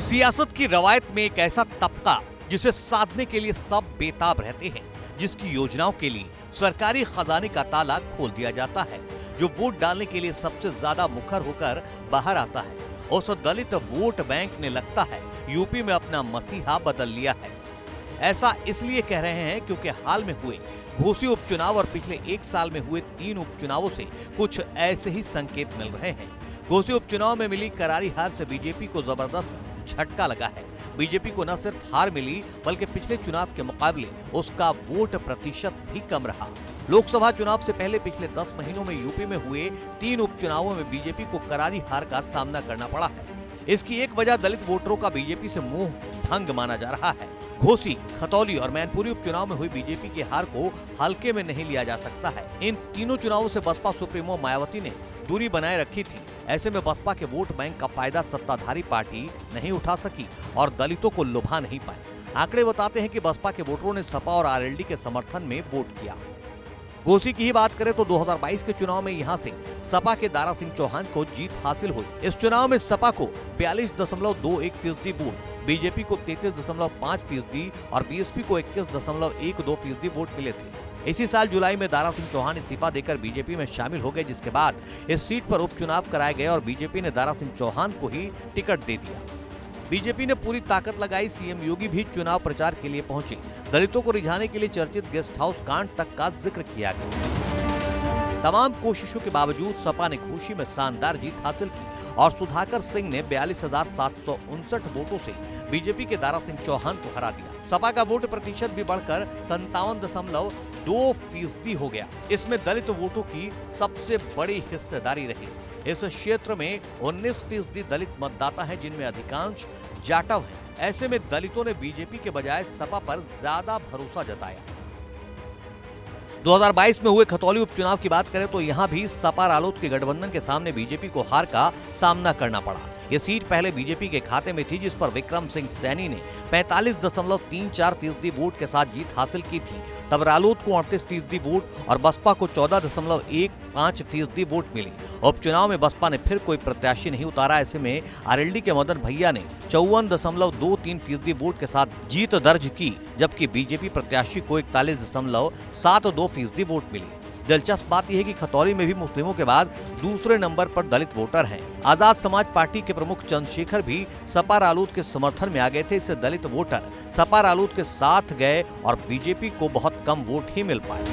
सियासत की रवायत में एक ऐसा तबका जिसे साधने के लिए सब बेताब रहते हैं, जिसकी योजनाओं के लिए सरकारी खजाने का ताला खोल दिया जाता है, जो वोट डालने के लिए सबसे ज्यादा मुखर होकर बाहर आता है। उस दलित वोट बैंक ने लगता है यूपी में अपना मसीहा बदल लिया है। ऐसा इसलिए कह रहे हैं क्योंकि हाल में हुए घोसी उपचुनाव और पिछले एक साल में हुए 3 उपचुनावों से कुछ ऐसे ही संकेत मिल रहे हैं। घोसी उपचुनाव में मिली करारी हार से बीजेपी को जबरदस्त झटका लगा है। बीजेपी को न सिर्फ हार मिली बल्कि पिछले चुनाव के मुकाबले उसका वोट प्रतिशत भी कम रहा। लोकसभा चुनाव से पहले पिछले 10 महीनों में यूपी में हुए 3 उपचुनावों में बीजेपी को करारी हार का सामना करना पड़ा है। इसकी एक वजह दलित वोटरों का बीजेपी से मोह भंग माना जा रहा है। घोसी, खतौली और मैनपुरी उपचुनाव में हुई बीजेपी की हार को हल्के में नहीं लिया जा सकता है। इन तीनों चुनावों से बसपा सुप्रीमो मायावती ने दूरी बनाए रखी थी। ऐसे में बसपा के वोट बैंक का फायदा सत्ताधारी पार्टी नहीं उठा सकी और दलितों को लुभा नहीं पाए। आंकड़े बताते हैं कि बसपा के वोटरों ने सपा और आरएलडी के समर्थन में वोट किया। घोसी की ही बात करें तो 2022 के चुनाव में यहां से सपा के दारा सिंह चौहान को जीत हासिल हुई। इस चुनाव में सपा को 42.21% वोट, बीजेपी को 33.5% और बीएसपी को 21.12% वोट मिले थे। इसी साल जुलाई में दारा सिंह चौहान इस्तीफा देकर बीजेपी में शामिल हो गए, जिसके बाद इस सीट पर उपचुनाव कराए गए और बीजेपी ने दारा सिंह चौहान को ही टिकट दे दिया। बीजेपी ने पूरी ताकत लगाई। सीएम योगी भी चुनाव प्रचार के लिए पहुंचे। दलितों को रिझाने के लिए चर्चित गेस्ट हाउस कांड तक का जिक्र किया गया। तमाम कोशिशों के बावजूद सपा ने घोसी में शानदार जीत हासिल की और सुधाकर सिंह ने 42,759 वोटों से बीजेपी के दारा सिंह चौहान को हरा दिया। सपा का वोट प्रतिशत भी बढ़कर 57.2% हो गया। इसमें दलित वोटों की सबसे बड़ी हिस्सेदारी रही। इस क्षेत्र में 19% दलित मतदाता हैं, जिनमें अधिकांश जाटव हैं। ऐसे में दलितों ने बीजेपी के बजाय सपा पर ज्यादा भरोसा जताया। 2022 में हुए खतौली उपचुनाव की बात करें तो यहां भी सपा रालोद के गठबंधन के सामने बीजेपी को हार का सामना करना पड़ा। ये सीट पहले बीजेपी के खाते में थी, जिस पर विक्रम सिंह सैनी ने 45.34% वोट के साथ जीत हासिल की थी। तब रालोद को 38% वोट और बसपा को 14.15% वोट मिली। उपचुनाव में बसपा ने फिर कोई प्रत्याशी नहीं उतारा। ऐसे में आरएलडी के मदन भैया ने 54.23% वोट के साथ जीत दर्ज की, जबकि बीजेपी प्रत्याशी को 41.72% वोट मिली। दिलचस्प बात यह है कि खतौली में भी मुस्लिमों के बाद दूसरे नंबर पर दलित वोटर हैं। आजाद समाज पार्टी के प्रमुख चंद्रशेखर भी सपा रालोद के समर्थन में आ गए थे। इससे दलित वोटर सपा रालोद के साथ गए और बीजेपी को बहुत कम वोट ही मिल पाए।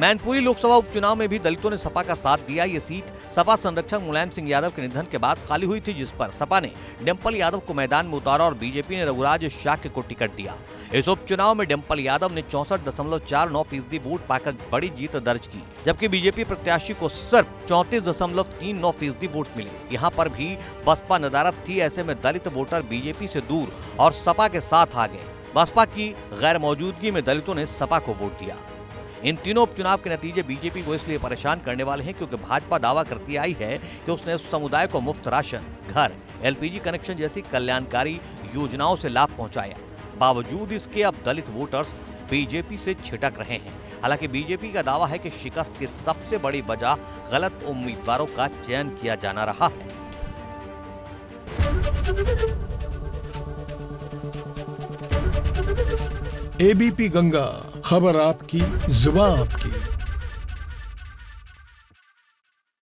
मैनपुरी लोकसभा उपचुनाव में भी दलितों ने सपा का साथ दिया। ये सीट सपा संरक्षक मुलायम सिंह यादव के निधन के बाद खाली हुई थी, जिस पर सपा ने डिंपल यादव को मैदान में उतारा और बीजेपी ने रघुराज शाक्य को टिकट दिया। इस उपचुनाव में डिंपल यादव ने 64.49% वोट पाकर बड़ी जीत दर्ज की, जबकि बीजेपी प्रत्याशी को सिर्फ 34.39% वोट मिले। यहाँ पर भी बसपा नदारद थी। ऐसे में दलित वोटर बीजेपी से दूर और सपा के साथ आ गए। बसपा की गैर मौजूदगी में दलितों ने सपा को वोट दिया। इन तीनों उपचुनाव के नतीजे बीजेपी को इसलिए परेशान करने वाले हैं क्योंकि भाजपा दावा करती आई है कि उसने उस समुदाय को मुफ्त राशन, घर, एलपीजी कनेक्शन जैसी कल्याणकारी योजनाओं से लाभ पहुंचाया। बावजूद इसके अब दलित वोटर्स बीजेपी से छिटक रहे हैं। हालांकि बीजेपी का दावा है कि शिकस्त की सबसे बड़ी वजह गलत उम्मीदवारों का चयन किया जाना रहा है। एबीपी गंगा, खबर आपकी, जुबान आपकी।